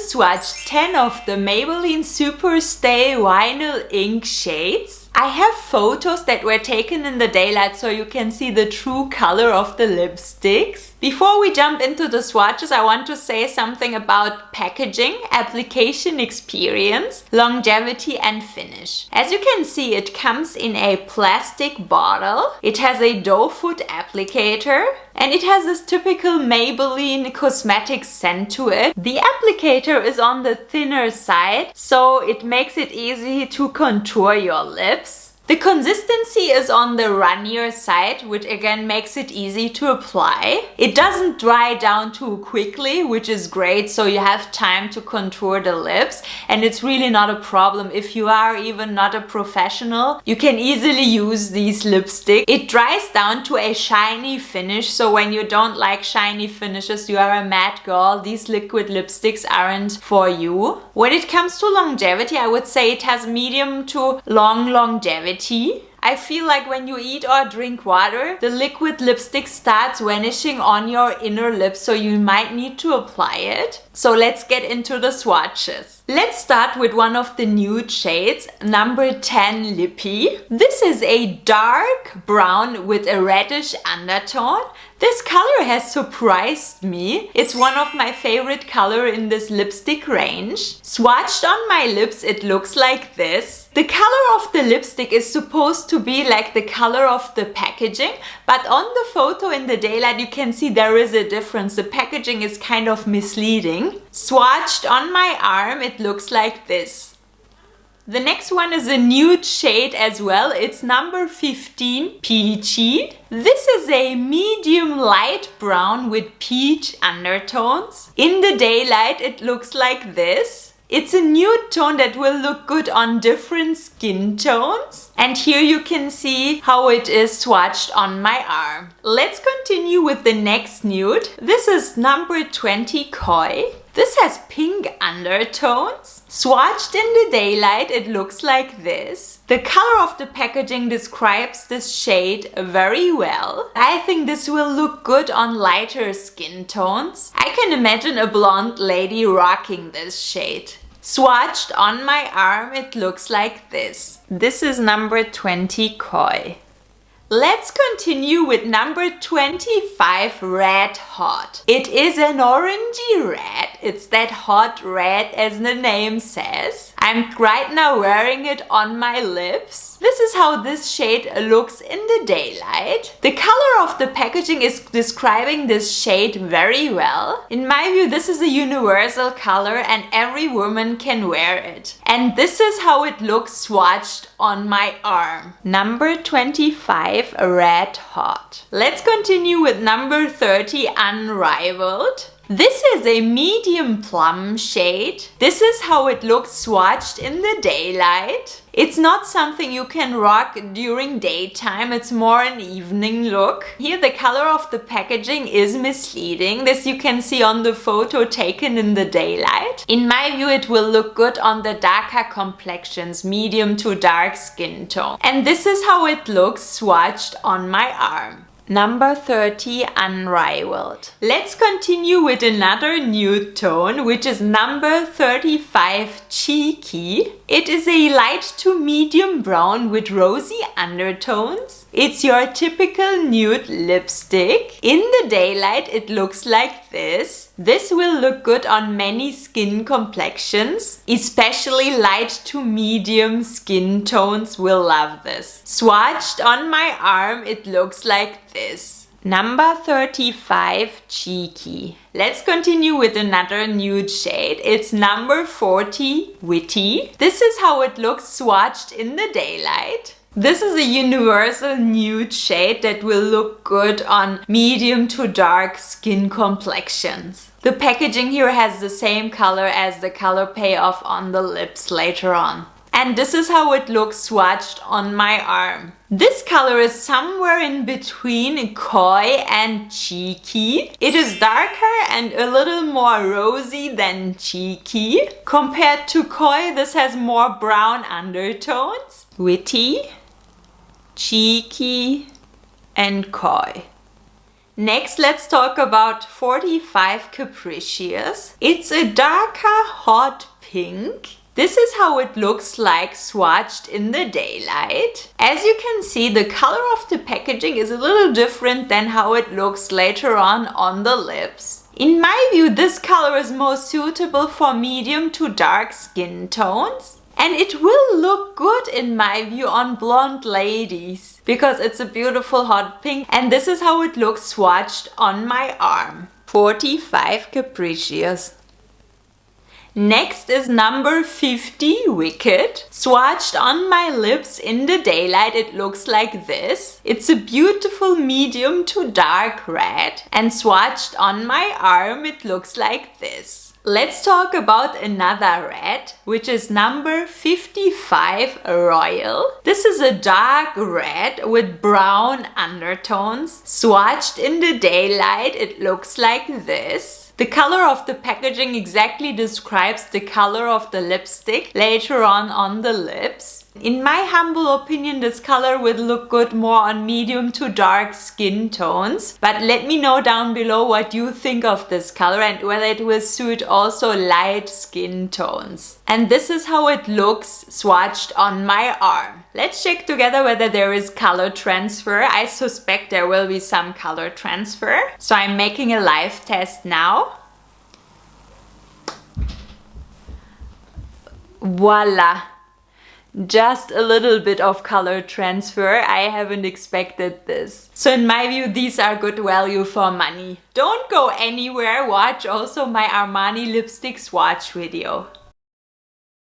swatch 10 of the Maybelline Super Stay Vinyl Ink shades. I have photos that were taken in the daylight so you can see the true color of the lipsticks. Before we jump into the swatches, I want to say something about packaging, application experience, longevity and finish. As you can see, it comes in a plastic bottle. It has a doe foot applicator and it has this typical Maybelline cosmetic scent to it. The applicator is on the thinner side, so it makes it easy to contour your lips. The consistency is on the runnier side, which again makes it easy to apply. It doesn't dry down too quickly, which is great, so you have time to contour the lips, and it's really not a problem. If you are even not a professional, you can easily use these lipsticks. It dries down to a shiny finish, so when you don't like shiny finishes, you are a matte girl, these liquid lipsticks aren't for you. When it comes to longevity, I would say it has medium to long longevity. I feel like when you eat or drink water, the liquid lipstick starts vanishing on your inner lips, so you might need to apply it. So let's get into the swatches. Let's start with one of the nude shades, number 10 Lippy. This is a dark brown with a reddish undertone. This color has surprised me. It's one of my favorite color in this lipstick range. Swatched on my lips, it looks like this. The color of the lipstick is supposed to be like the color of the packaging, but on the photo in the daylight you can see there is a difference. The packaging is kind of misleading. Swatched on my arm, it looks like this. The next one is a nude shade as well. It's number 15, Peachy. This is a medium light brown with peach undertones. In the daylight, it looks like this. It's a nude tone that will look good on different skin tones. And here you can see how it is swatched on my arm. Let's continue with the next nude. This is number 20, Koi. This has pink undertones. Swatched in the daylight, it looks like this. The color of the packaging describes this shade very well. I think this will look good on lighter skin tones. I can imagine a blonde lady rocking this shade. Swatched on my arm, it looks like this. This is number 20, Koi. Let's continue with number 25, Red Hot. It is an orangey red. It's that hot red as the name says. I'm right now wearing it on my lips. This is how this shade looks in the daylight. The color of the packaging is describing this shade very well. In my view, this is a universal color and every woman can wear it. And this is how it looks swatched on my arm. Number 25, Red Hot. Let's continue with number 30, Unrivaled. This is a medium plum shade. This is how it looks swatched in the daylight. It's not something you can rock during daytime, it's more an evening look. Here the color of the packaging is misleading. This you can see on the photo taken in the daylight. In my view, it will look good on the darker complexions, medium to dark skin tone. And this is how it looks swatched on my arm. Number 30, Unrivaled. Let's continue with another nude tone, which is number 35, Cheeky. It is a light to medium brown with rosy undertones. It's your typical nude lipstick. In the daylight, it looks like this. This will look good on many skin complexions, especially light to medium skin tones will love this. Swatched on my arm, it looks like this. Number 35, Cheeky. Let's continue with another nude shade. It's number 40, Witty. This is how it looks swatched in the daylight. This is a universal nude shade that will look good on medium to dark skin complexions. The packaging here has the same color as the color payoff on the lips later on. And this is how it looks swatched on my arm. This color is somewhere in between Koi and Cheeky. It is darker and a little more rosy than Cheeky. Compared to Koi, this has more brown undertones. Witty, Cheeky and Koi. Next, let's talk about 45 Capricious. It's a darker hot pink. This is how it looks like swatched in the daylight. As you can see, the color of the packaging is a little different than how it looks later on the lips. In my view, this color is more suitable for medium to dark skin tones. And it will look good in my view on blonde ladies because it's a beautiful hot pink, and this is how it looks swatched on my arm. 45 Capricious. Next is number 50 Wicked. Swatched on my lips in the daylight, it looks like this. It's a beautiful medium to dark red, and swatched on my arm it looks like this. Let's talk about another red, which is number 55 Royal. This is a dark red with brown undertones. Swatched in the daylight, it looks like this. The color of the packaging exactly describes the color of the lipstick later on the lips. In my humble opinion, this color would look good more on medium to dark skin tones. But let me know down below what you think of this color and whether it will suit also light skin tones. And this is how it looks swatched on my arm. Let's check together whether there is color transfer. I suspect there will be some color transfer. So I'm making a live test now. Voila! Just a little bit of color transfer. I haven't expected this. So in my view, these are good value for money. Don't go anywhere. Watch also my Armani lipstick swatch video.